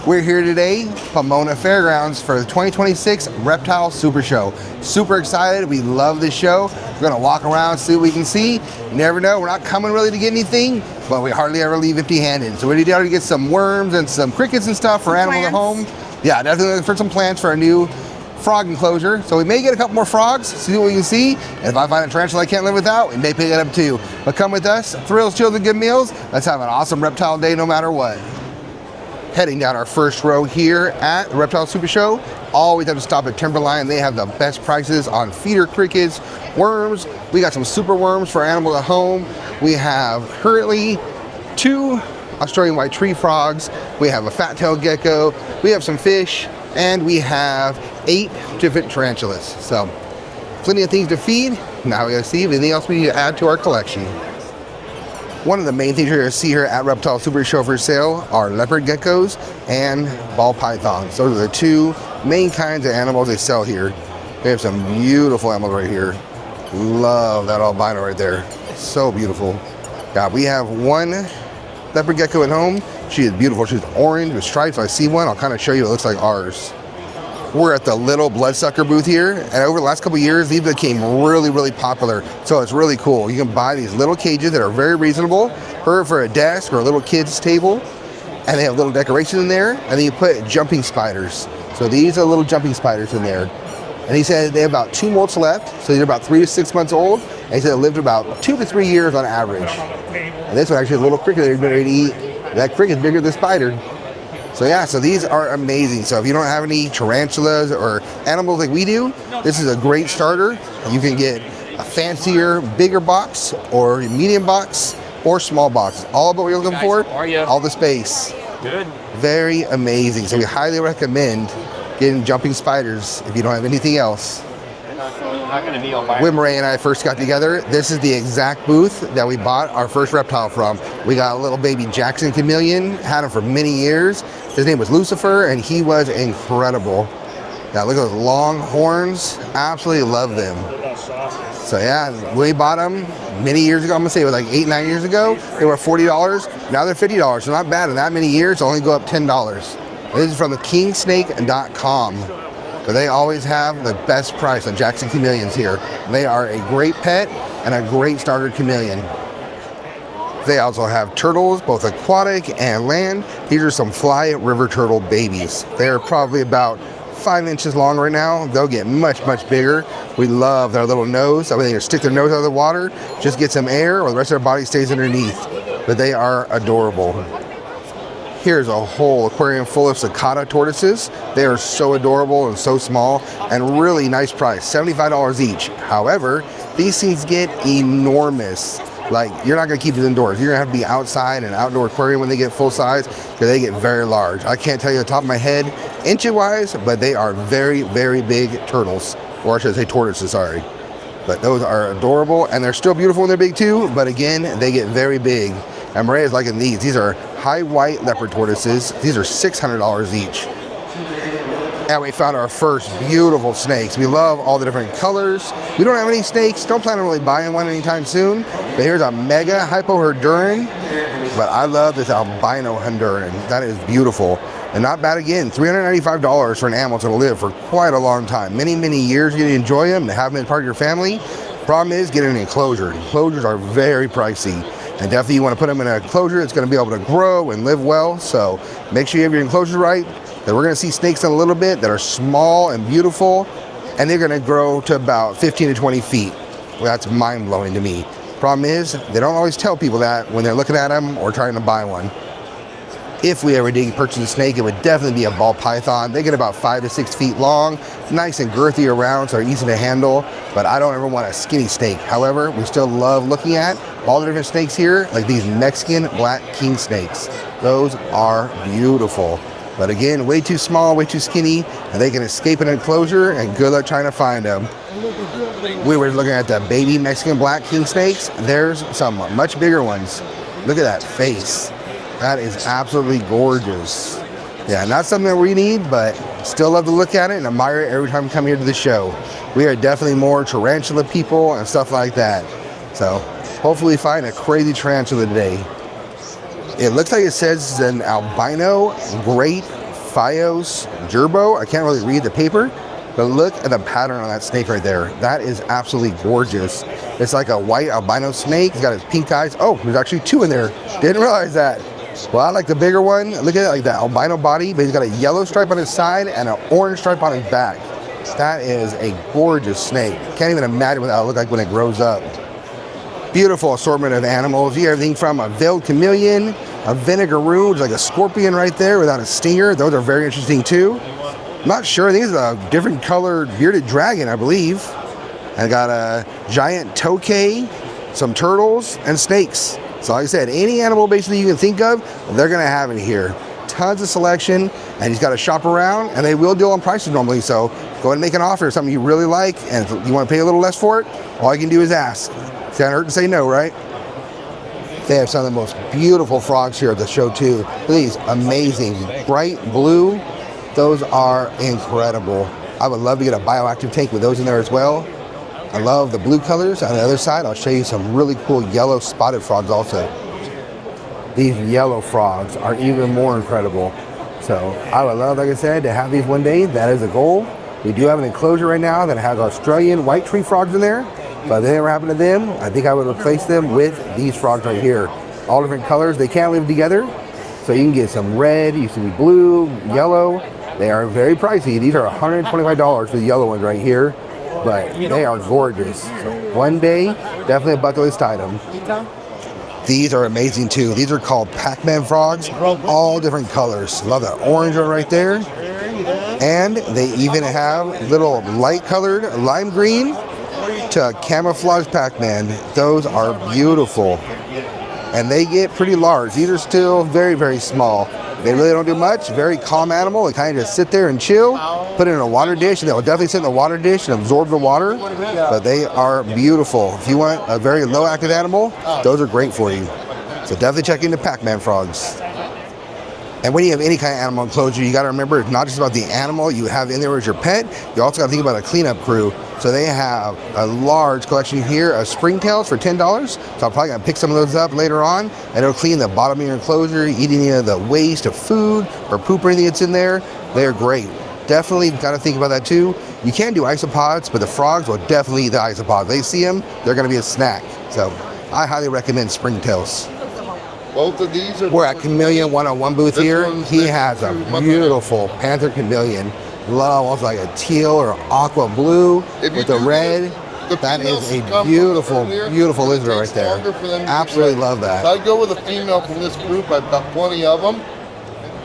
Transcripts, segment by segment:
We're here today, Pomona Fairgrounds, for the 2026 Reptile Super Show. Super excited. We love this show. We're going to walk around, see what we can see. You never know. We're not coming really to get anything, but we hardly ever leave empty-handed. So we're going to get some worms and some crickets and stuff for animals at home. Yeah, definitely looking for some plants for our new frog enclosure. So we may get a couple more frogs, see what we can see. And if I find a tarantula I can't live without, we may pick it up too. But come with us, thrills, chills, and good meals. Let's have an awesome reptile day no matter what. Heading down our first row here at the Reptile Super Show. Always have to stop at Timberline. They have the best prices on feeder crickets, worms. We got some super worms for animals at home. We have currently 2 Australian white tree frogs. We have a fat-tailed gecko. We have some fish, and we have 8 different tarantulas. So plenty of things to feed. Now we gotta see if anything else we need to add to our collection. One of the main things you're going to see here at Reptile Super Show for sale are leopard geckos and ball pythons. Those are the 2 main kinds of animals they sell here. They have some beautiful animals right here. Love that albino right there. So beautiful. Yeah, we have 1 leopard gecko at home. She is beautiful. She's orange with stripes. I see one. I'll kind of show you. It looks like ours. We're at the little bloodsucker booth here, and over the last couple of years, these became really popular. So it's really cool. You can buy these little cages that are very reasonable, for a desk or a little kid's table, and they have little decorations in there, and then you put jumping spiders. So these are little jumping spiders in there. And he said they have about 2 molts left, so they're about 3 to 6 months old, and he said it lived about 2 to 3 years on average. And this one actually is a little cricket they're ready to eat. That cricket's bigger than the spider. So yeah, so these are amazing. So if you don't have any tarantulas or animals like we do, this is a great starter. You can get a fancier, bigger box or a medium box or small box. All about what you're looking for, all the space. Good. Very amazing. So we highly recommend getting jumping spiders if you don't have anything else. When Marie and I first got together, this is the exact booth that we bought our first reptile from. We got a little baby Jackson chameleon, had him for many years. His name was Lucifer, and he was incredible. Now look at those long horns. Absolutely love them. So yeah, we bought them many years ago. I'm gonna say it was like 8-9 years ago. They were $40. Now they're $50. So not bad in that many years. Only go up $10. This is from the kingsnake.com. But they always have the best price on Jackson chameleons here. They are a great pet and a great starter chameleon. They also have turtles, both aquatic and land. These are some fly river turtle babies. They're probably about 5 inches long right now. They'll get much bigger. We love their little nose. I mean, they can stick their nose out of the water, just get some air, or the rest of their body stays underneath. But they are adorable. Here's a whole aquarium full of cicada tortoises. They are so adorable and so small and really nice price, $75 each. However, these things get enormous. Like, you're not gonna keep these indoors. You're gonna have to be outside in an outdoor aquarium when they get full size, because they get very large. I can't tell you the top of my head inch-wise, but they are very big turtles, or I should say tortoises, sorry. But those are adorable, and they're still beautiful when they're big too, but again, they get very big. And Maria's liking these. These are high white leopard tortoises. These are $600 each. And we found our first beautiful snakes. We love all the different colors. We don't have any snakes. Don't plan on really buying one anytime soon. But here's a mega hypoherduran. But I love this albino Honduran. That is beautiful. And not bad again. $395 for an animal to live for quite a long time. Many years you enjoy them, to have them as part of your family. Problem is getting an enclosure. Enclosures are very pricey. And definitely you want to put them in an enclosure that's going to be able to grow and live well. So make sure you have your enclosure right. Because we're going to see snakes in a little bit that are small and beautiful. And they're going to grow to about 15 to 20 feet. Well, that's mind-blowing to me. Problem is, they don't always tell people that when they're looking at them or trying to buy one. If we ever did purchase a snake, it would definitely be a ball python. They get about 5 to 6 feet long, nice and girthy around, so they're easy to handle. But I don't ever want a skinny snake. However, we still love looking at all the different snakes here, like these Mexican black king snakes. Those are beautiful. But again, way too small, way too skinny, and they can escape an enclosure, and good luck trying to find them. We were looking at the baby Mexican black king snakes. There's some much bigger ones. Look at that face. That is absolutely gorgeous. Yeah, not something that we need, but still love to look at it and admire it every time we come here to the show. We are definitely more tarantula people and stuff like that. So hopefully find a crazy tarantula today. It looks like it says it's an albino great Fios gerbo. I can't really read the paper, but look at the pattern on that snake right there. That is absolutely gorgeous. It's like a white albino snake. He's got his pink eyes. Oh, there's actually two in there. Didn't realize that. Well, I like the bigger one. Look at it, like that albino body, but he's got a yellow stripe on his side and an orange stripe on his back. That is a gorgeous snake. Can't even imagine what that'll look like when it grows up. Beautiful assortment of animals. You have everything from a veiled chameleon, a vinegaroon, which is like a scorpion right there without a stinger. Those are very interesting too. I'm not sure. I think it's a different colored bearded dragon, I believe. I got a giant tokay, some turtles, and snakes. So like I said, any animal basically you can think of, they're going to have it here. Tons of selection, and he's got to shop around, and they will deal on prices normally. So go ahead and make an offer, something you really like, and if you want to pay a little less for it, all you can do is ask. It's gonna hurt to say no, right? They have some of the most beautiful frogs here at the show too. Look at these amazing bright blue. Those are incredible. I would love to get a bioactive tank with those in there as well. I love the blue colors. On the other side, I'll show you some really cool yellow spotted frogs also. These yellow frogs are even more incredible. So I would love, like I said, to have these one day. That is a goal. We do have an enclosure right now that has Australian white tree frogs in there. But if they ever happen to them, I think I would replace them with these frogs right here. All different colors. They can't live together. So you can get some red, you can see blue, yellow. They are very pricey. These are $125 for the yellow ones right here. But they are gorgeous. So one day, definitely a bucket list item. These are amazing too. These are called Pac-Man frogs, all different colors. Love that orange one right there. And they even have little light colored lime green to camouflage Pac-Man. Those are beautiful. And they get pretty large. These are still very, very small. They really don't do much. Very calm animal. They kind of just sit there and chill. Put it in a water dish, and they'll definitely sit in the water dish and absorb the water. But they are beautiful. If you want a very low active animal, those are great for you. So definitely check into Pac-Man frogs. And when you have any kind of animal enclosure, you got to remember it's not just about the animal you have in there as your pet. You also got to think about a cleanup crew. So they have a large collection here of springtails for $10. So I'm probably going to pick some of those up later on. And it'll clean the bottom of your enclosure, eat any of the waste of food or poop or anything that's in there. They're great. Definitely got to think about that too. You can do isopods, but the frogs will definitely eat the isopods. They see them, they're going to be a snack. So I highly recommend springtails. Both of these are. We're at Chameleon 101 booth here. He has a beautiful panther chameleon. Love almost like a teal or aqua blue with the red. That is a beautiful, beautiful lizard right there. Absolutely love that. So I'd go with a female from this group. I've got plenty of them.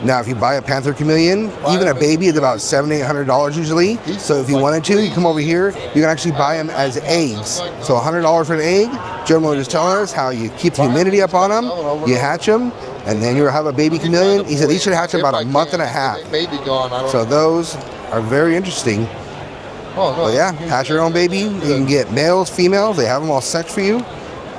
Now, if you buy a panther chameleon, even a baby is about $700 to $800 usually. So if you wanted to, you come over here, you can actually buy them as eggs. So $100 for an egg. Gentleman was just telling us how you keep the humidity up on them, you hatch them, and then you'll have a baby chameleon. He said these should hatch in about a month and a half. So those are very interesting. But yeah, hatch your own baby. You can get males, females. They have them all sexed for you.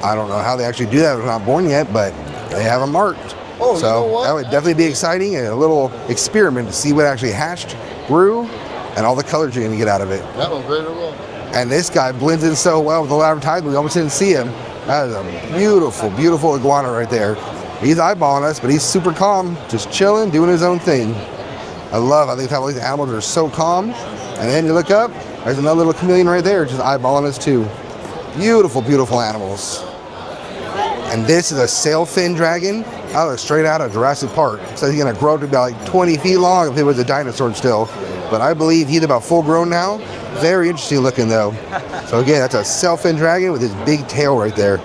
I don't know how they actually do that if they're not born yet, but they have them marked. So that would definitely be exciting and a little experiment to see what actually hatched, grew, and all the colors you're going to get out of it. That one's very well. And this guy blends in so well with the advertisement, we almost didn't see him. That is a beautiful, beautiful iguana right there. He's eyeballing us, but he's super calm, just chilling, doing his own thing. I love how these animals are so calm. And then you look up, there's another little chameleon right there, just eyeballing us too. Beautiful, beautiful animals. And this is a sailfin dragon, straight out of Jurassic Park. So he's gonna grow to about like 20 feet long if it was a dinosaur still. But I believe he's about full grown now. Very interesting looking though. So again, that's a sailfin dragon with his big tail right there.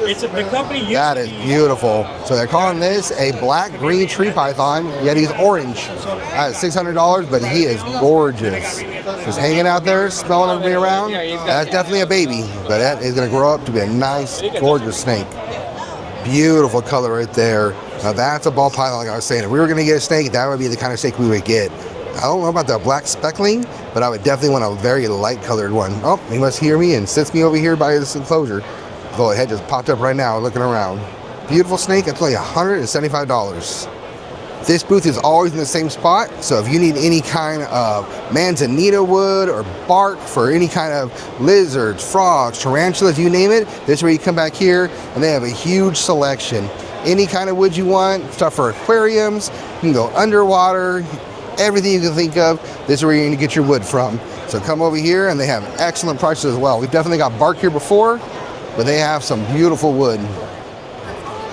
It's the company. That is beautiful. So they're calling this a black-green tree python, yet he's orange. That is $600, but he is gorgeous. Just hanging out there, smelling everybody around. That's definitely a baby, but that is going to grow up to be a nice, gorgeous snake. Beautiful color right there. Now that's a ball python, like I was saying. If we were going to get a snake, that would be the kind of snake we would get. I don't know about the black speckling, but I would definitely want a very light-colored one. Oh, he must hear me and sits me over here by this enclosure. The head just popped up right now looking around. Beautiful snake, it's only $175. This booth is always in the same spot, so if you need any kind of manzanita wood or bark for any kind of lizards, frogs, tarantulas, you name it, this is where you come back here, and they have a huge selection. any kind of wood you want, stuff for aquariums. You can go underwater, everything you can think of. This is where you're going to get your wood from. So come over here, and they have excellent prices as well. We've definitely got bark here before, but they have some beautiful wood.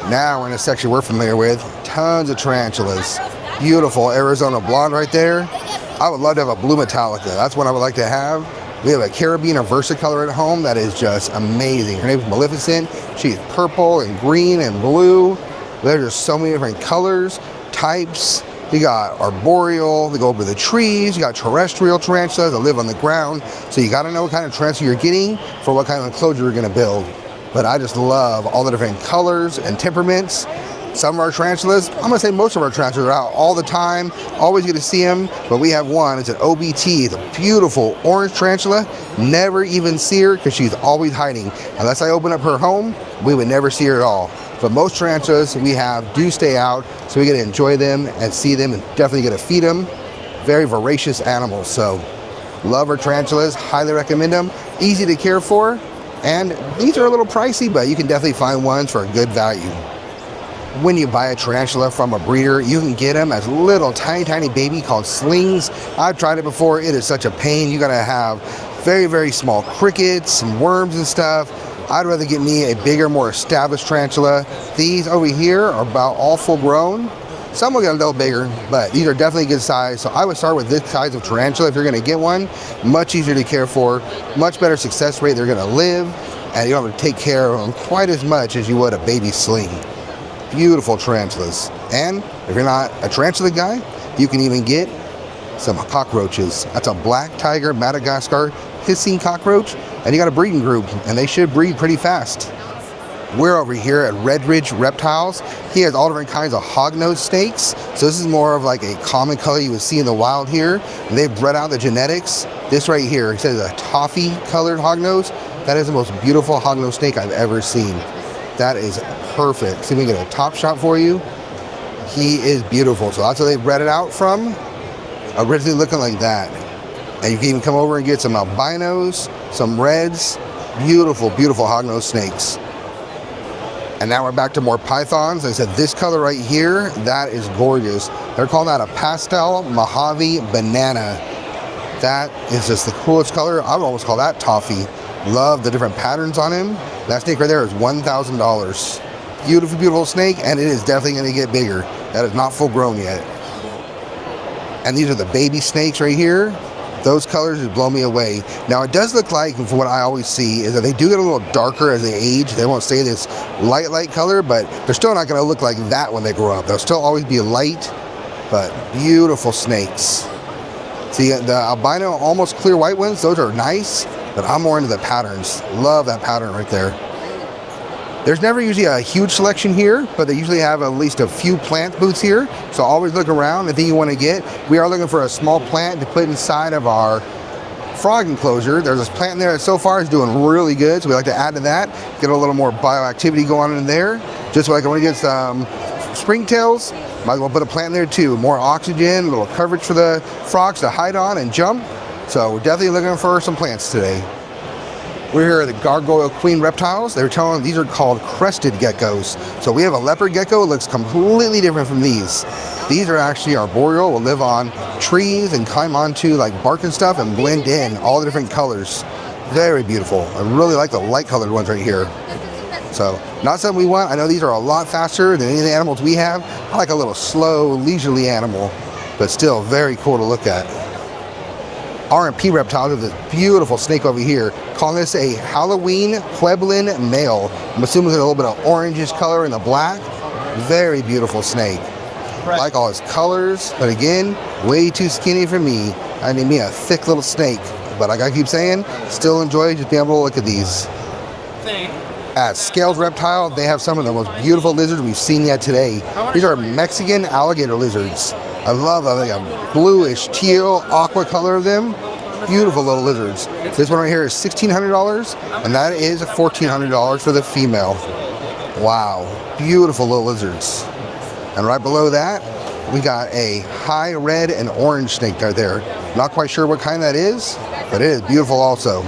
Now we're in a section we're familiar with. Tons of tarantulas. Beautiful Arizona blonde right there. I would love to have a blue metallica. That's what I would like to have. We have a Caribbean or Versicolor at home that is just amazing. Her name is Maleficent. She's purple and green and blue. There's just so many different colors, types. You got arboreal, they go over the trees. You got terrestrial tarantulas that live on the ground. So you got to know what kind of tarantula you're getting for what kind of enclosure you're going to build. But I just love all the different colors and temperaments. Some of our tarantulas, I'm going to say most of our tarantulas are out all the time. Always get to see them. But we have one, it's an OBT. It's a beautiful orange tarantula. Never even see her because she's always hiding. Unless I open up her home, we would never see her at all. But most tarantulas we have do stay out, so we get to enjoy them and see them and definitely get to feed them. Very voracious animals, so love our tarantulas, highly recommend them. Easy to care for, and these are a little pricey, but you can definitely find ones for a good value. When you buy a tarantula from a breeder, you can get them as little tiny baby called slings. I've tried it before. It is such a pain. You gotta have very small crickets and worms and stuff. I'd rather get me a bigger, more established tarantula. These over here are about all full grown. Some will get a little bigger, but these are definitely good size. So I would start with this size of tarantula if you're gonna get one. Much easier to care for, much better success rate. They're gonna live, and you don't have to take care of them quite as much as you would a baby sling. Beautiful tarantulas. And if you're not a tarantula guy, you can even get some cockroaches. That's a black tiger Madagascar hissing cockroach, and you got a breeding group, and they should breed pretty fast. We're over here at Red Ridge Reptiles. He has all different kinds of hognose snakes. So this is more of like a common color you would see in the wild here. And they've bred out the genetics. This right here, it says a toffee colored hognose. That is the most beautiful hognose snake I've ever seen. That is perfect. See if we can get a top shot for you. He is beautiful. So that's where they bred it out from. Originally looking like that. And you can even come over and get some albinos, some reds. Beautiful hognose snakes. And now we're back to more pythons. I said this color right here, that is gorgeous. They're calling that a pastel Mojave banana. That is just the coolest color. I would almost call that toffee. Love the different patterns on him. That snake right there is $1,000. Beautiful snake, and it is definitely going to get bigger. That is not full grown yet. And these are the baby snakes right here. Those colors just blow me away. Now it does look like, from what I always see, is that they do get a little darker as they age. They won't stay this light color, but they're still not going to look like that when they grow up. They'll still always be light, but beautiful snakes. See, the albino almost clear white ones, those are nice, but I'm more into the patterns. Love that pattern right there. There's never usually a huge selection here, but they usually have at least a few plant booths here. So always look around, anything you want to get. We are looking for a small plant to put inside of our frog enclosure. There's this plant in there that so far is doing really good, so we like to add to that, get a little more bioactivity going on in there. Just like I want to get some springtails, might as well put a plant in there too. More oxygen, a little coverage for the frogs to hide on and jump. So we're definitely looking for some plants today. We're here at the Gargoyle Queen Reptiles. They're telling these are called crested geckos. So we have a leopard gecko. It looks completely different from these. These are actually arboreal, will live on trees and climb onto like bark and stuff and blend in all the different colors. Very beautiful. I really like the light colored ones right here. So not something we want. I know these are a lot faster than any of the animals we have. I like a little slow, leisurely animal, but still very cool to look at. R&P reptiles have this beautiful snake over here, calling this a Halloween Pueblan male. I'm assuming there's a little bit of orangish color in the black. Very beautiful snake. I like all his colors, but again, way too skinny for me. I need me a thick little snake. But like I keep saying, still enjoy just being able to look at these. At Scales Reptile, they have some of the most beautiful lizards we've seen yet today. These are Mexican alligator lizards. I love them. They have bluish, teal, aqua color of them. Beautiful little lizards. This one right here is $1,600, and that is $1,400 for the female. Wow, beautiful little lizards. And right below that, we got a high red and orange snake right there. Not quite sure what kind that is, but it is beautiful also.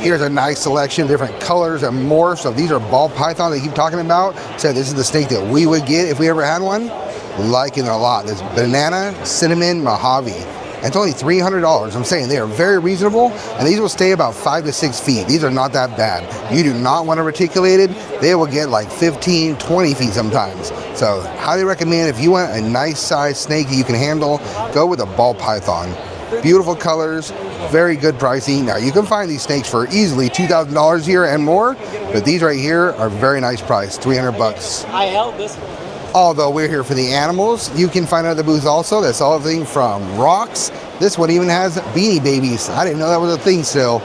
Here's a nice selection of different colors and more. So these are ball pythons they keep talking about. So this is the snake that we would get if we ever had one. Liking it a lot. This banana cinnamon Mojave. And it's only $300. I'm saying they are very reasonable, and these will stay about 5 to 6 feet. These are not that bad. You do not want a reticulated. They will get like 15, 20 feet sometimes. So highly recommend if you want a nice size snake that you can handle, go with a ball python. Beautiful colors, very good pricing. Now you can find these snakes for easily $2,000 here and more, but these right here are very nice price, 300 bucks. I held this one. Although we're here for the animals, you can find other booths also. That's all everything from rocks. This one even has Beanie Babies. I didn't know that was a thing still,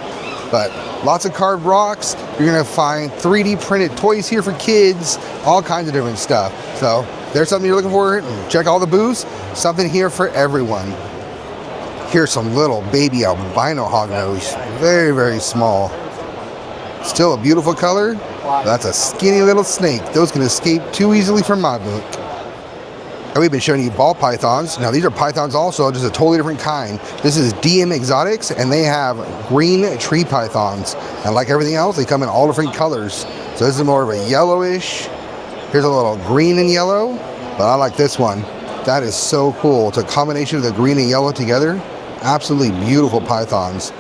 but lots of carved rocks. You're gonna find 3D printed toys here for kids, all kinds of different stuff. So there's something you're looking for. Check all the booths. Something here for everyone. Here's some little baby albino hognose. Very, very small. Still a beautiful color. That's a skinny little snake. Those can escape too easily from my book. And we've been showing you ball pythons. Now these are pythons also, just a totally different kind. This is DM Exotics, and they have green tree pythons. And like everything else, they come in all different colors. So this is more of a yellowish. Here's a little green and yellow, but I like this one. That is so cool. It's a combination of the green and yellow together. Absolutely beautiful pythons.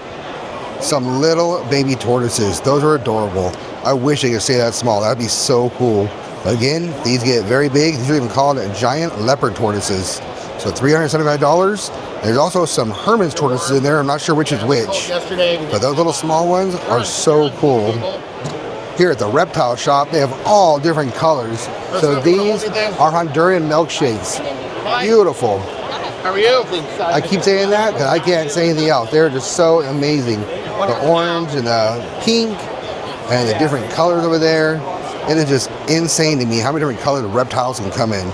Some little baby tortoises. Those are adorable. I wish they could stay that small. That'd be so cool. But again, these get very big. These are even called giant leopard tortoises. So $375. There's also some Herman's tortoises in there. I'm not sure which is which. But those little small ones are so cool. Here at the reptile shop, they have all different colors. So these are Honduran milkshakes. Beautiful. How are you? I keep saying that because I can't say anything else. They're just so amazing. The orange and the pink and the different colors over there. It is just insane to me how many different colors of reptiles can come in.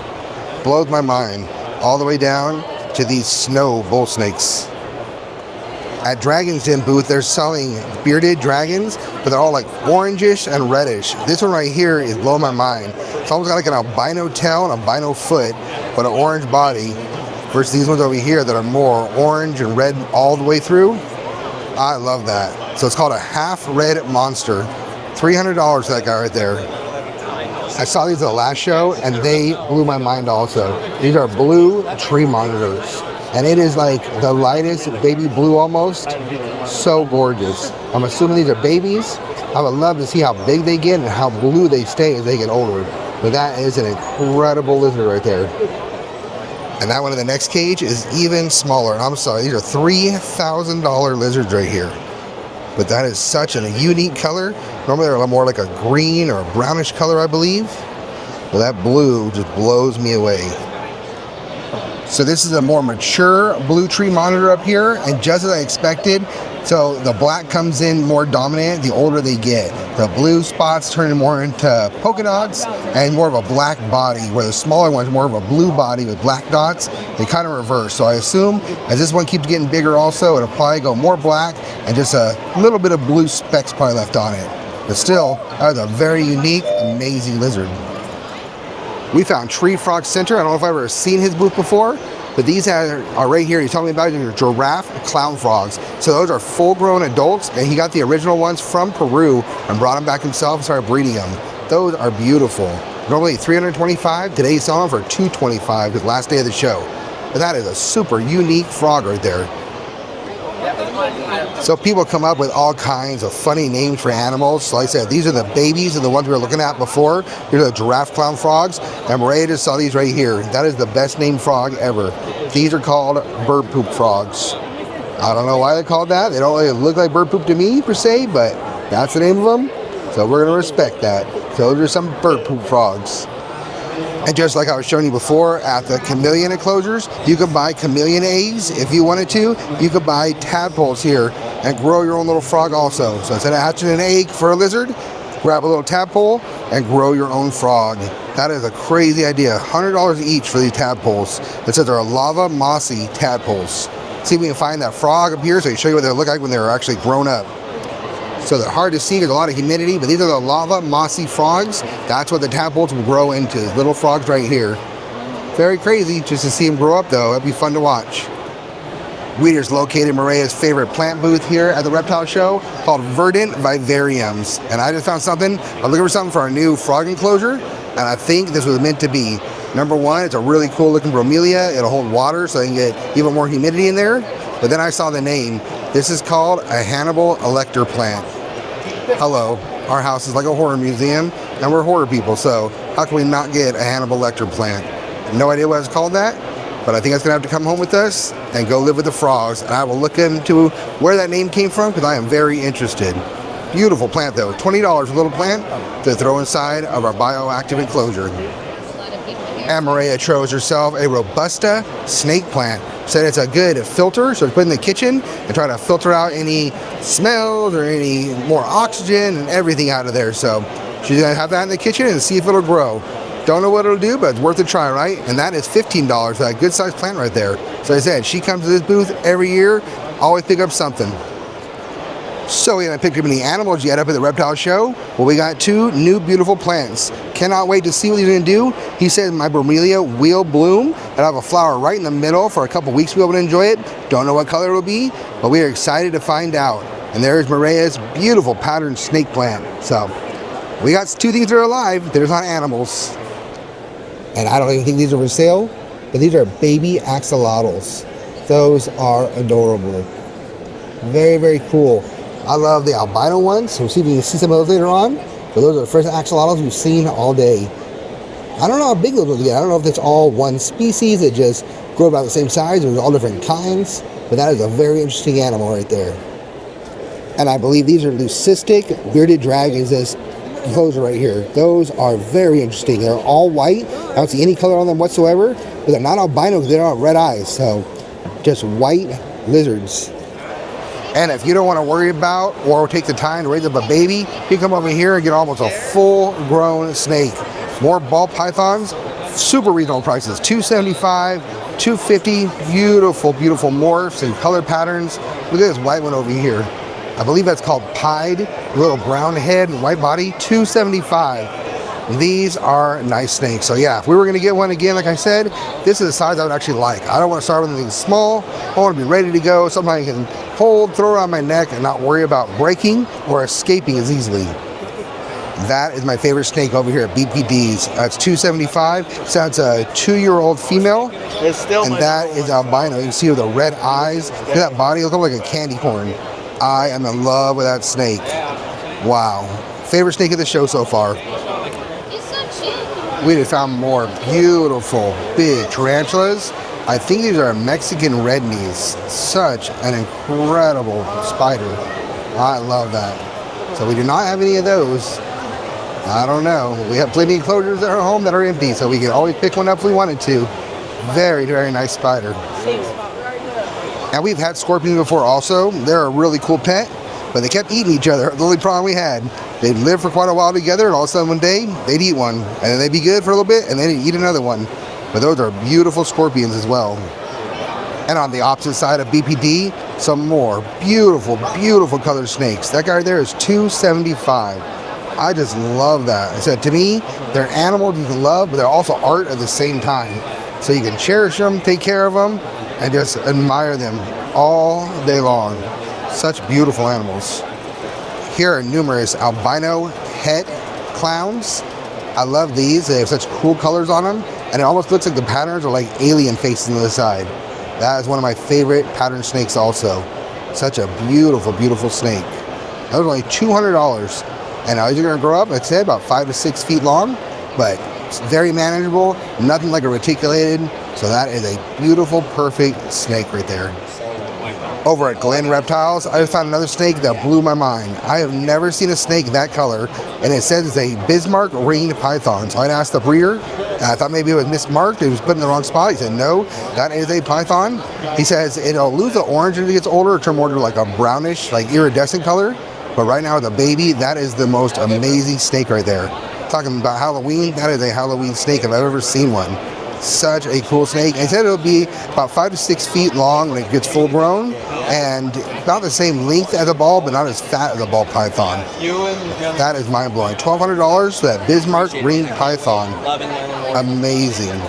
Blows my mind. All the way down to these snow bull snakes. At Dragon's Den booth, they're selling bearded dragons, but they're all like orangish and reddish. This one right here is blowing my mind. It's almost got like an albino tail and albino foot, but an orange body. Versus these ones over here that are more orange and red all the way through. I love that. So it's called a half red monster. $300 for that guy right there. I saw these at the last show and they blew my mind also. These are blue tree monitors. And it is like the lightest baby blue almost. So gorgeous. I'm assuming these are babies. I would love to see how big they get and how blue they stay as they get older. But that is an incredible lizard right there. And that one in the next cage is even smaller. I'm sorry, these are $3,000 lizards right here. But that is such a unique color. Normally they're more like a green or a brownish color, I believe. But that blue just blows me away. So this is a more mature blue tree monitor up here, and just as I expected, so the black comes in more dominant the older they get. The blue spots turn more into polka dots and more of a black body, where the smaller one's more of a blue body with black dots. They kind of reverse. So I assume as this one keeps getting bigger also, it'll probably go more black and just a little bit of blue specks probably left on it. But still, that was a very unique, amazing lizard. We found Tree Frog Center. I don't know if I've ever seen his booth before, but these are right here. He's telling me about your giraffe clown frogs. So those are full-grown adults, and he got the original ones from Peru and brought them back himself and started breeding them. Those are beautiful. Normally $325. Today he's selling them for $225 the last day of the show. But that is a super unique frog right there. So people come up with all kinds of funny names for animals. So like I said, these are the babies of the ones we were looking at before. These are the giraffe clown frogs. And Maria just saw these right here. That is the best named frog ever. These are called bird poop frogs. I don't know why they're called that. They don't really look like bird poop to me per se, but that's the name of them. So we're going to respect that. So those are some bird poop frogs. And just like I was showing you before at the chameleon enclosures, you could buy chameleon eggs if you wanted to. You could buy tadpoles here and grow your own little frog also. So instead of hatching an egg for a lizard, grab a little tadpole and grow your own frog. That is a crazy idea. $100 each for these tadpoles. It says they're lava mossy tadpoles. See if we can find that frog up here so I can show you what they look like when they're actually grown up. So they're hard to see, there's a lot of humidity, but these are the lava mossy frogs. That's what the tadpoles will grow into, little frogs right here. Very crazy just to see them grow up though. It'd be fun to watch. We just located Maria's favorite plant booth here at the Reptile Show called Verdant Vivariums. And I just found something. I'm looking for something for our new frog enclosure, and I think this was meant to be. Number one, it's a really cool looking bromelia. It'll hold water so they can get even more humidity in there. But then I saw the name. This is called a Hannibal Lecter plant. Hello, our house is like a horror museum, and we're horror people, so how can we not get a Hannibal Lecter plant? No idea why it's called that, but I think it's gonna have to come home with us and go live with the frogs, and I will look into where that name came from because I am very interested. Beautiful plant though, $20 a little plant to throw inside of our bioactive enclosure. And Maria chose herself a Robusta snake plant. Said it's a good filter, so to put in the kitchen and try to filter out any smells or any more oxygen and everything out of there. So she's gonna have that in the kitchen and see if it'll grow. Don't know what it'll do, but it's worth a try, right? And that is $15 for that good sized plant right there. So I said, she comes to this booth every year, always pick up something. So we haven't picked up any animals yet up at the Reptile Show. Well, we got 2 new beautiful plants. Cannot wait to see what he's gonna do. He said my bromelia will bloom and have a flower right in the middle for a couple weeks to be able to enjoy it. Don't know what color it will be, but we are excited to find out. And there's Maria's beautiful patterned snake plant. So we got 2 things that are alive. There's not animals. And I don't even think these are for sale, but these are baby axolotls. Those are adorable. Very, very cool. I love the albino ones, so we'll see if we can see some of those later on. But those are the first axolotls we've seen all day. I don't know how big those will get. I don't know if it's all one species that just grow about the same size, or there's all different kinds. But that is a very interesting animal right there. And I believe these are leucistic bearded dragons. This enclosure right here. Those are very interesting. They're all white. I don't see any color on them whatsoever. But they're not albino because they don't have red eyes. So just white lizards. And if you don't want to worry about or take the time to raise up a baby, you can come over here and get almost a full-grown snake. More ball pythons, super reasonable prices, $275, $250. Beautiful, beautiful morphs and color patterns. Look at this white one over here. I believe that's called pied, little brown head and white body, $275. These are nice snakes. So yeah, if we were going to get one again, like I said, this is the size I would actually like. I don't want to start with anything small. I want to be ready to go. Something I can hold, throw around my neck, and not worry about breaking or escaping as easily. That is my favorite snake over here at BPD's. It's $275. So that's a 2-year-old female. And that is albino. You can see with the red eyes. Look at that body. Look like a candy corn. I am in love with that snake. Wow. Favorite snake of the show so far. We just found more beautiful big tarantulas. I think these are Mexican red knees. Such an incredible spider. I love that. So we do not have any of those. I don't know. We have plenty of enclosures at our home that are empty, so we can always pick one up if we wanted to. Very, very nice spider. And we've had scorpions before also. They're a really cool pet, but they kept eating each other. The only problem we had, they'd live for quite a while together, and all of a sudden one day, they'd eat one, and then they'd be good for a little bit, and then they'd eat another one. But those are beautiful scorpions as well. And on the opposite side of BPD, some more beautiful, beautiful colored snakes. That guy right there is $275. I just love that. I said, to me, they're animals you can love, but they're also art at the same time. So you can cherish them, take care of them, and just admire them all day long. Such beautiful animals. Here are numerous albino het clowns. I love these. They have such cool colors on them, and it almost looks like the patterns are like alien faces on the side. That is one of my favorite pattern snakes also. Such a beautiful, beautiful snake. That was only $200. And as you're going to grow up, I'd say about 5 to 6 feet long, but it's very manageable, nothing like a reticulated. So that is a beautiful, perfect snake right there. Over at Glen Reptiles, I found another snake that blew my mind. I have never seen a snake that color, and it says it's a Bismarck ringed python. So I asked the breeder, and I thought maybe it was mismarked, it was put in the wrong spot. He said, no, that is a python. He says it'll lose the orange as it gets older, or turn more to like a brownish, like iridescent color. But right now with a baby, that is the most amazing snake right there. Talking about Halloween, that is a Halloween snake if I've ever seen one. Such a cool snake. He said it'll be about 5 to 6 feet long when it gets full grown, and about the same length as a ball, but not as fat as a ball python. That is mind blowing. $1,200 for that Bismarck ringed python. Amazing.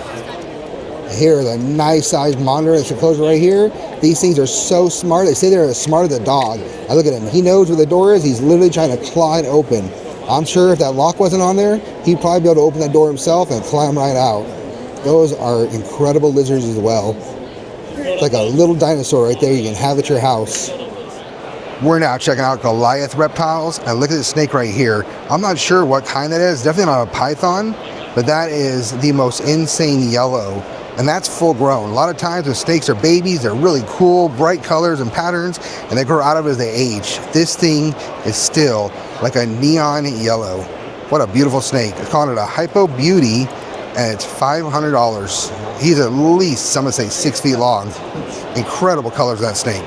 Here, the nice sized monitor that's enclosure right here. These things are so smart. They say they're as smart as a dog. I look at him. He knows where the door is. He's literally trying to claw it open. I'm sure if that lock wasn't on there, he'd probably be able to open that door himself and climb right out. Those are incredible lizards as well. It's like a little dinosaur right there you can have at your house. We're now checking out Goliath reptiles, and look at this snake right here. I'm not sure what kind that is. Definitely not a python, but that is the most insane yellow. And that's full grown. A lot of times when snakes are babies, they're really cool, bright colors and patterns, and they grow out of it as they age. This thing is still like a neon yellow. What a beautiful snake. They're calling it a hypo beauty, and it's $500. He's at least, some would say, 6 feet long. Incredible colors of that snake.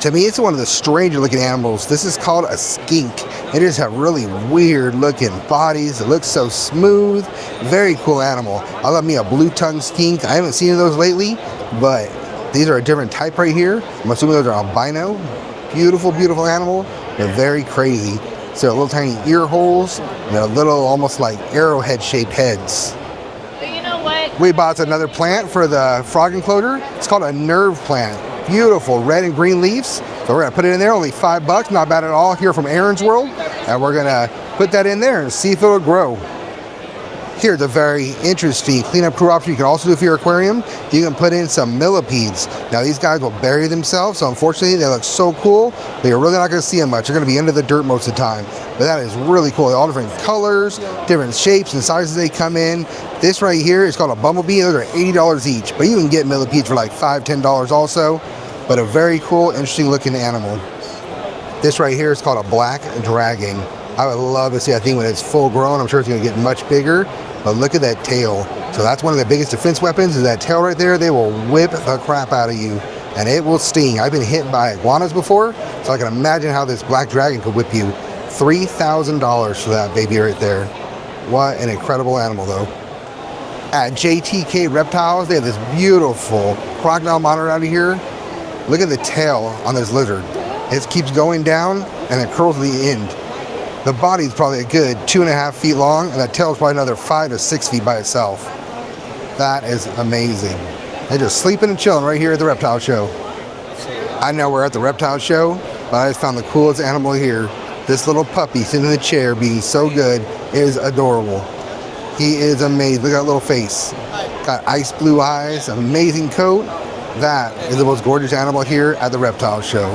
To me, it's one of the stranger looking animals. This is called a skink. They just have really weird looking bodies. It looks so smooth. Very cool animal. I love me a blue tongue skink. I haven't seen those lately, but these are a different type right here. I'm assuming those are albino. Beautiful, beautiful animal. They're very crazy. So little tiny ear holes and a little almost like arrowhead shaped heads. But you know what? We bought another plant for the frog enclosure. It's called a nerve plant. Beautiful red and green leaves. So we're gonna put it in there, only $5, not bad at all, here from Aaron's World. And we're gonna put that in there and see if it'll grow. Here's a very interesting cleanup crew option you can also do for your aquarium. You can put in some millipedes. Now these guys will bury themselves, so unfortunately they look so cool, but you're really not gonna see them much. They're gonna be under the dirt most of the time. But that is really cool. They're all different colors, different shapes and sizes they come in. This right here is called a bumblebee. Those are $80 each, but you can get millipedes for like $5, $10 also. But a very cool, interesting looking animal. This right here is called a black dragon. I would love to see that thing when it's full grown. I'm sure it's gonna get much bigger, but look at that tail. So that's one of the biggest defense weapons is that tail right there. They will whip the crap out of you and it will sting. I've been hit by iguanas before, so I can imagine how this black dragon could whip you. $3,000 for that baby right there. What an incredible animal though. At JTK Reptiles, they have this beautiful crocodile monitor out of here. Look at the tail on this lizard. It keeps going down and it curls to the end. The body's probably a good 2.5 feet long, and that tail is probably another 5 to 6 feet by itself. That is amazing. They're just sleeping and chilling right here at the Reptile Show. I know we're at the Reptile Show, but I just found the coolest animal here. This little puppy sitting in the chair being so good is adorable. He is amazing. Look at that little face. Got ice blue eyes, amazing coat. That is the most gorgeous animal here at the Reptile Show.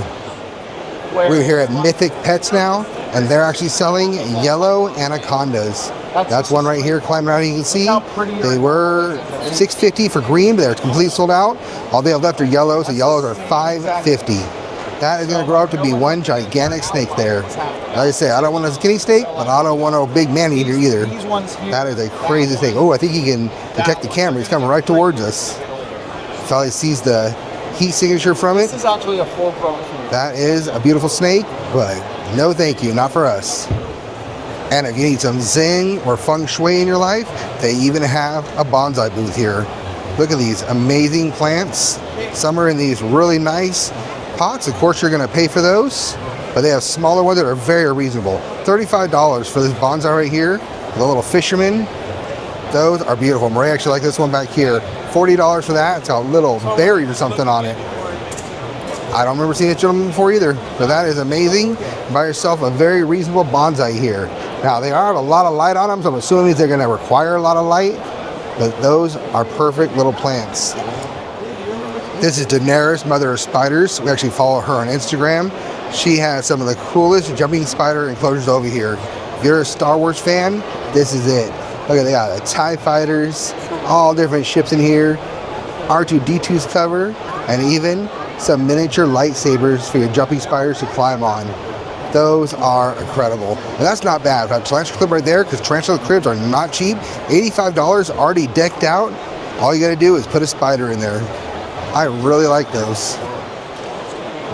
We're here at Mythic Pets now, and they're actually selling yellow anacondas. That's one right here climbing around. You can see they were $6.50 for green, but they're completely sold out. All they have left are yellows. The yellows are $5.50. That is going to grow up to be one gigantic snake there. Like I say, I don't want a skinny snake, but I don't want a big man eater either. That is a crazy snake. Oh, I think he can detect the camera. He's coming right towards us. Probably sees the heat signature from it. This is actually a full-grown. That is a beautiful snake, but no thank you, not for us. And if you need some zen or feng shui in your life, they even have a bonsai booth here. Look at these amazing plants. Some are in these really nice pots. Of course, you're going to pay for those, but they have smaller ones that are very reasonable. $35 for this bonsai right here, the little fisherman. Those are beautiful. Maria actually like this one back here. $40 for that. It's got a little berry or something on it. I don't remember seeing this gentleman before either. So that is amazing. Buy yourself a very reasonable bonsai here. Now they have a lot of light on them, so I'm assuming they're going to require a lot of light. But those are perfect little plants. This is Daenerys, mother of spiders. We actually follow her on Instagram. She has some of the coolest jumping spider enclosures over here. If you're a Star Wars fan, this is it. Look at, they got the TIE fighters, all different ships in here, R2-D2's cover, and even some miniature lightsabers for your jumping spiders to climb on. Those are incredible. And that's not bad. That tarantula crib right there, because tarantula cribs are not cheap. $85 already decked out. All you got to do is put a spider in there. I really like those.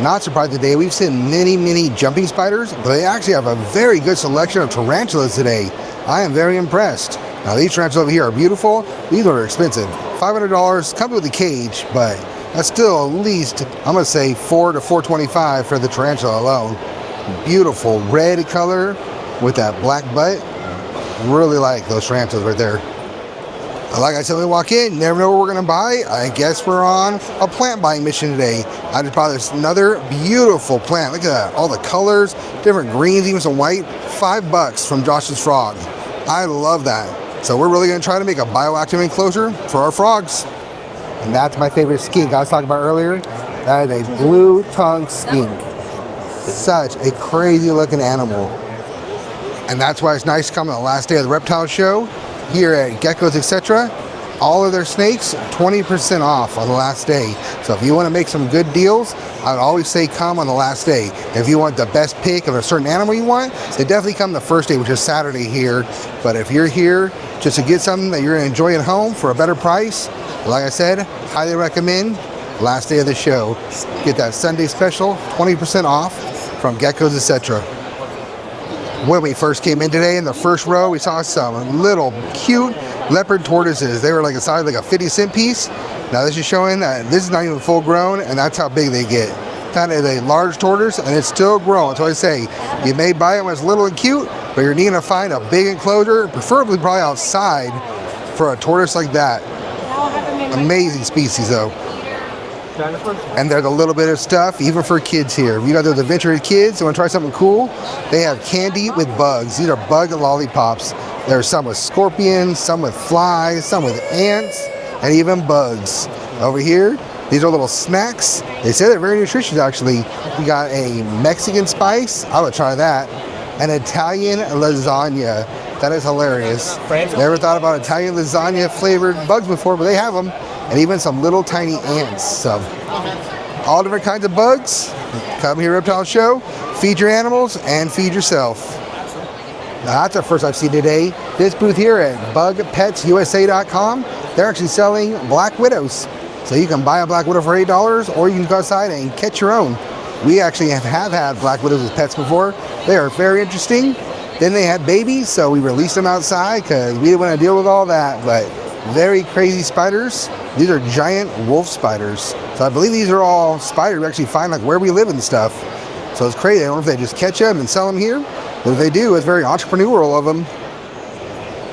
Not surprised today, we've seen many jumping spiders, but they actually have a very good selection of tarantulas today. I am very impressed. Now these tarantulas over here are beautiful. These are expensive. $500 comes with a cage, but that's still at least, I'm gonna say $4 to $4.25 for the tarantula alone. Beautiful red color with that black butt. Really like those tarantulas right there. Like I said, we walk in, never know what we're gonna buy. I guess we're on a plant buying mission today. I just bought this another beautiful plant. Look at that, all the colors, different greens, even some white. $5 from Josh's Frog. I love that. So we're really gonna try to make a bioactive enclosure for our frogs. And that's my favorite skink I was talking about earlier. That is a blue tongue skink. Such a crazy looking animal. And that's why it's nice to come on the last day of the reptile show here at Geckos, etc. All of their snakes 20% off on the last day. So if you want to make some good deals, I would always say come on the last day. If you want the best pick of a certain animal you want, they definitely come the first day, which is Saturday here. But if you're here just to get something that you're going to enjoy at home for a better price, like I said, highly recommend last day of the show. Get that Sunday special 20% off from Geckos, etc. When we first came in today, in the first row, we saw some little cute leopard tortoises. They were like the size of like a 50-cent piece. Now this is showing that this is not even full grown, and that's how big they get. That is a large tortoise, and it's still growing. So I say, you may buy it when it's little and cute, but you're needing to find a big enclosure, preferably probably outside, for a tortoise like that. Amazing species though. And there's a little bit of stuff even for kids here. If you got those adventurous kids who want to try something cool, they have candy with bugs. These are bug lollipops. There's some with scorpions, some with flies, some with ants, and even bugs. Over here, these are little snacks. They say they're very nutritious actually. You got a Mexican spice, I would try that. An Italian lasagna. That is hilarious. Never thought about Italian lasagna flavored bugs before, but they have them. And even some little tiny ants. So, all different kinds of bugs. Come here, Reptile Show. Feed your animals and feed yourself. Now, that's the first I've seen today. This booth here at bugpetsusa.com, they're actually selling black widows. So you can buy a black widow for $8, or you can go outside and catch your own. We actually have had black widows as pets before. They are very interesting. Then they had babies, so we released them outside because we didn't want to deal with all that. But very crazy spiders. These are giant wolf spiders. So I believe these are all spiders we actually find like where we live and stuff. So it's crazy. I don't know if they just catch them and sell them here, but if they do, it's very entrepreneurial of them.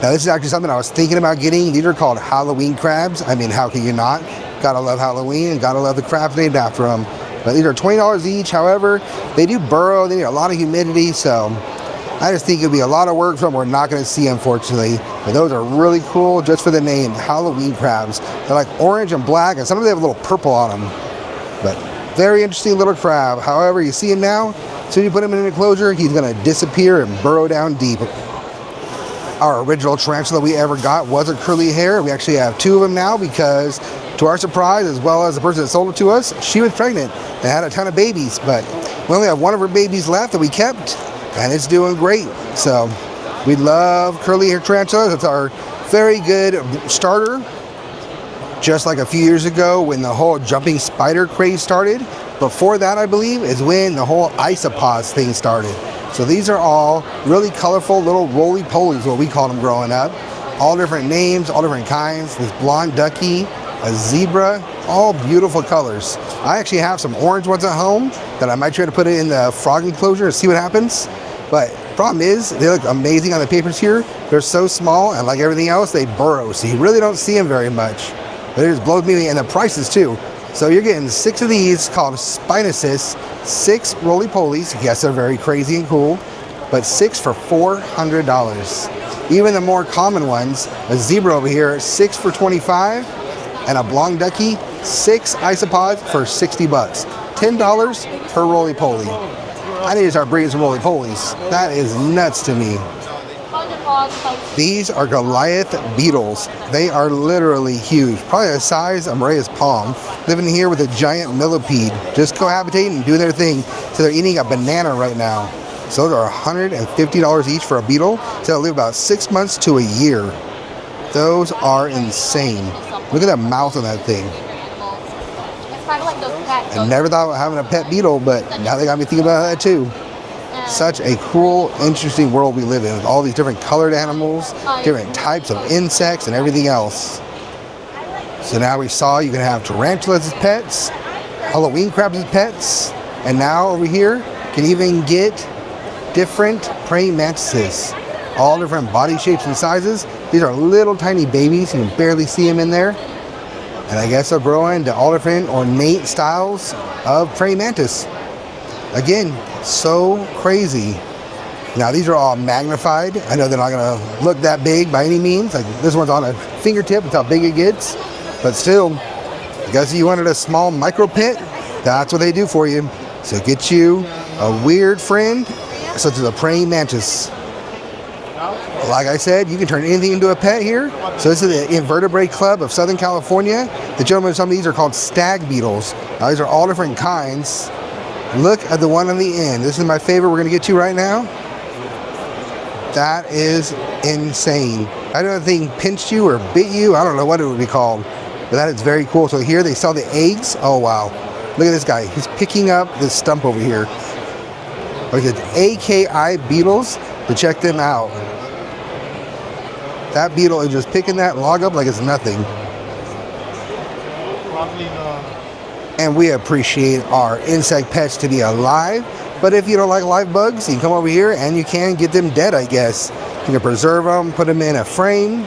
Now this is actually something I was thinking about getting. These are called Halloween crabs. I mean, how can you not? Gotta love Halloween and gotta love the crabs named after them. But these are $20 each. However, they do burrow. They need a lot of humidity. So I just think it'd be a lot of work for them we're not going to see, unfortunately. But those are really cool just for the name, Halloween crabs. They're like orange and black, and some of them have a little purple on them. But very interesting little crab. However, you see him now, as soon as you put him in an enclosure, he's going to disappear and burrow down deep. Our original tarantula we ever got was a curly hair. We actually have 2 of them now because, to our surprise, as well as the person that sold it to us, she was pregnant and had a ton of babies. But we only have one of her babies left that we kept, and it's doing great. So we love curly hair tarantulas. It's our very good starter. Just like a few years ago when the whole jumping spider craze started. Before that, I believe, is when the whole isopods thing started. So these are all really colorful little roly-polies, what we called them growing up. All different names, all different kinds. This blonde ducky, a zebra, all beautiful colors. I actually have some orange ones at home that I might try to put it in the frog enclosure and see what happens. But problem is, they look amazing on the papers here. They're so small, and like everything else, they burrow. So you really don't see them very much. But it just blows me away, and the prices too. So you're getting 6 of these called Spinosus, 6 roly-polies. Yes, they're very crazy and cool, but 6 for $400. Even the more common ones, a zebra over here, 6 for $25, and a blonde ducky, 6 isopods for $60. $10 per roly-poly. I need to start breeding some roly-polies. That is nuts to me. These are Goliath beetles. They are literally huge, probably the size of Maria's palm, living here with a giant millipede, just cohabitating and doing their thing. So they're eating a banana right now. So those are $150 each for a beetle. So they'll live about 6 months to a year. Those are insane. Look at that mouth on that thing. I never thought about having a pet beetle, but now they got me thinking about that too. Such a cool, interesting world we live in with all these different colored animals, different types of insects, and everything else. So now we saw you can have tarantulas as pets, Halloween crabs as pets, and now over here you can even get different praying mantises, all different body shapes and sizes. These are little tiny babies. You can barely see them in there. And I guess they'll grow into all different ornate styles of praying mantis. Again, so crazy. Now these are all magnified. I know they're not gonna look that big by any means. Like this one's on a fingertip, that's how big it gets. But still, I guess if you wanted a small micro pet, that's what they do for you. So get you a weird friend, such as a praying mantis. Like I said, you can turn anything into a pet here. So this is the Invertebrate Club of Southern California. The gentlemen, some of these are called stag beetles. Now these are all different kinds. Look at the one on the end. This is my favorite we're gonna get you right now. That is insane. I don't know if the thing pinched you or bit you. I don't know what it would be called, but that is very cool. So here they sell the eggs. Oh wow. Look at this guy. He's picking up this stump over here. Look at AKI beetles, to check them out. That beetle is just picking that log up like it's nothing. And we appreciate our insect pets to be alive. But if you don't like live bugs, you can come over here and you can get them dead, I guess. You can preserve them, put them in a frame.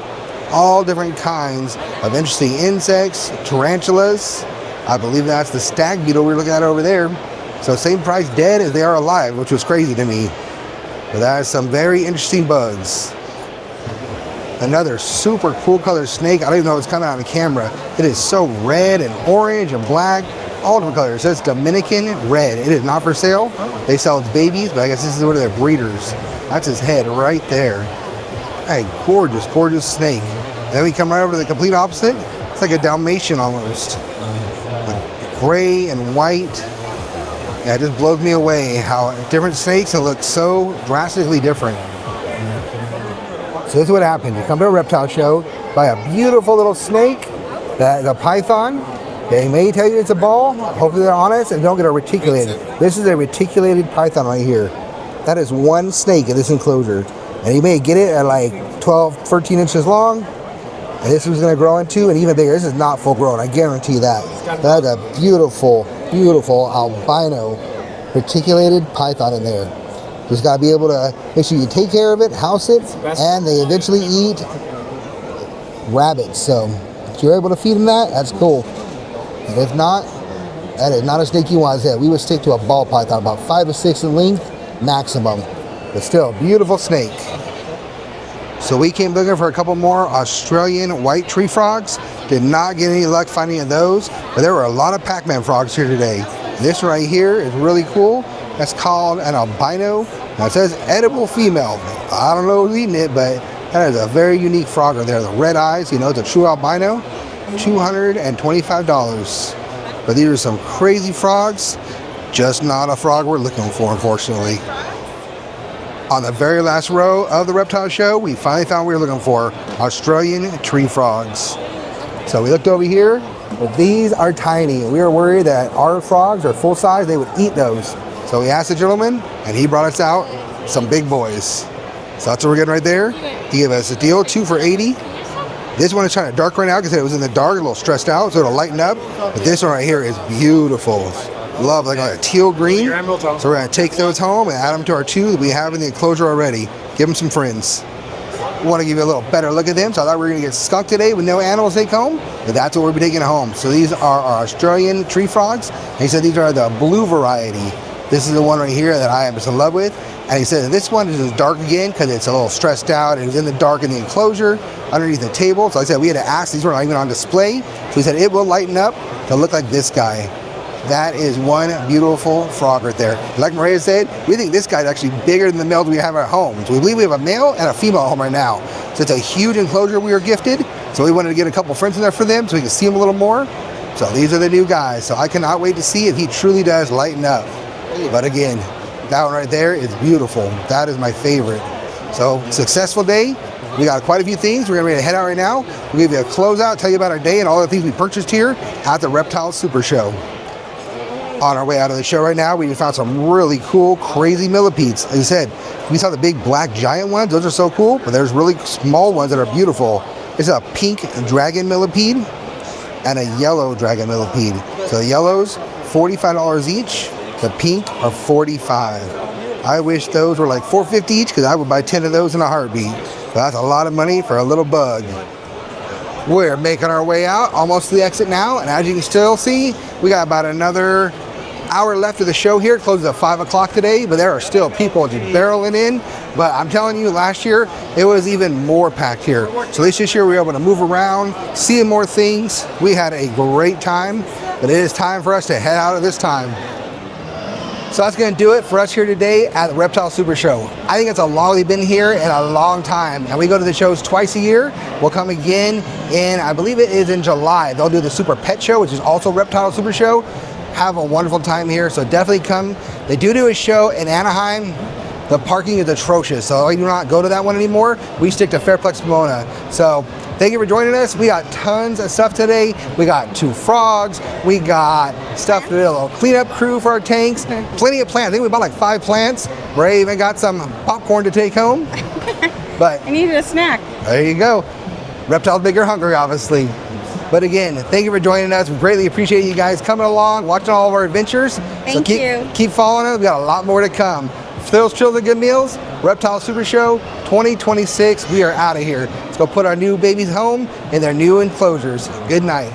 All different kinds of interesting insects, tarantulas. I believe that's the stag beetle we're looking at over there. So same price dead as they are alive, which was crazy to me. But that is some very interesting bugs. Another super cool colored snake. I don't even know what's coming out on camera. It is so red and orange and black, all different colors. It says Dominican red. It is not for sale. They sell its babies, but I guess this is one of their breeders. That's his head right there. Hey, gorgeous, gorgeous snake. And then we come right over to the complete opposite. It's like a Dalmatian almost. With gray and white. Yeah, it just blows me away how different snakes can look so drastically different. So this is what happens. You come to a reptile show, buy a beautiful little snake, that's a python. They may tell you it's a ball. Hopefully they're honest and don't get a reticulated. This is a reticulated python right here. That is one snake in this enclosure. And you may get it at like 12, 13 inches long. And this is gonna grow into and even bigger. This is not full grown, I guarantee that. That's a beautiful, beautiful albino reticulated python in there. Just gotta be able to make sure you take care of it, house it, and they eventually eat rabbits. So if you're able to feed them that, that's cool. And if not, that is not a snake you want to hit. We would stick to a ball python, about 5 to 6 in length, maximum. But still, beautiful snake. So we came looking for a couple more Australian white tree frogs. Did not get any luck finding any of those, but there were a lot of Pac-Man frogs here today. This right here is really cool. That's called an albino. Now it says edible female. I don't know who's eating it, but that is a very unique frog right there. The red eyes, you know, it's a true albino. $225. But these are some crazy frogs. Just not a frog we're looking for, unfortunately. On the very last row of the reptile show, we finally found what we were looking for. Australian tree frogs. So we looked over here, but these are tiny. We were worried that our frogs are full size, they would eat those. So we asked the gentleman, and he brought us out some big boys. So that's what we're getting right there. He gave us a deal, 2 for $80. This one is kind of dark right now because it was in the dark, a little stressed out, so it'll lighten up. But this one right here is beautiful. Love, like a teal green. So we're gonna take those home and add them to our 2 that we have in the enclosure already. Give them some friends. We want to give you a little better look at them. So I thought we were gonna get skunked today with no animals to take home, but that's what we'll be taking home. So these are our Australian tree frogs. And he said these are the blue variety. This is the one right here that I am just in love with. And he said this one is dark again because it's a little stressed out. It was in the dark in the enclosure underneath the table. So I said we had to ask, these were not even on display. So he said it will lighten up to look like this guy. That is one beautiful frog right there. Like Maria said, we think this guy's actually bigger than the males we have at home. So we believe we have a male and a female at home right now. So it's a huge enclosure we were gifted. So we wanted to get a couple friends in there for them so we can see them a little more. So these are the new guys. So I cannot wait to see if he truly does lighten up. But again, that one right there is beautiful. That is my favorite. So successful day. We got quite a few things. We're ready to head out right now. We'll give you a closeout, tell you about our day and all the things we purchased here at the Reptile SuperShow. On our way out of the show right now, we found some really cool, crazy millipedes. Like I said, we saw the big black giant ones. Those are so cool, but there's really small ones that are beautiful. It's a pink dragon millipede and a yellow dragon millipede. So the yellows, $45 each. The pink are $45. I wish those were like $4.50 each because I would buy 10 of those in a heartbeat. That's a lot of money for a little bug. We're making our way out, almost to the exit now, and as you can still see, we got about another hour left of the show here. It closes at 5 o'clock today, but there are still people just barreling in. But I'm telling you, last year, it was even more packed here. So at least this year we were able to move around, see more things. We had a great time, but it is time for us to head out at this time. So that's going to do it for us here today at the Reptile Super Show. I think it's a long, we've been here in a long time, and we go to the shows twice a year. We'll come again in, I believe it is in July. They'll do the Super Pet Show, which is also Reptile Super Show. Have a wonderful time here, so definitely come. They do a show in Anaheim. The parking is atrocious, so I do not go to that one anymore. We stick to Fairplex Pomona. So thank you for joining us. We got tons of stuff today. We got 2 frogs. We got stuff to do, a little cleanup crew for our tanks. Plenty of plants. I think we bought like 5 plants. Ray even got some popcorn to take home. But I needed a snack. there you go. Reptiles make you hungry, obviously. But again, thank you for joining us. We greatly appreciate you guys coming along, watching all of our adventures. Thank you. Keep following us. We got a lot more to come. Thrills, chills, and good meals. Reptile Super Show 2026. We are out of here. Let's go put our new babies home in their new enclosures. Good night.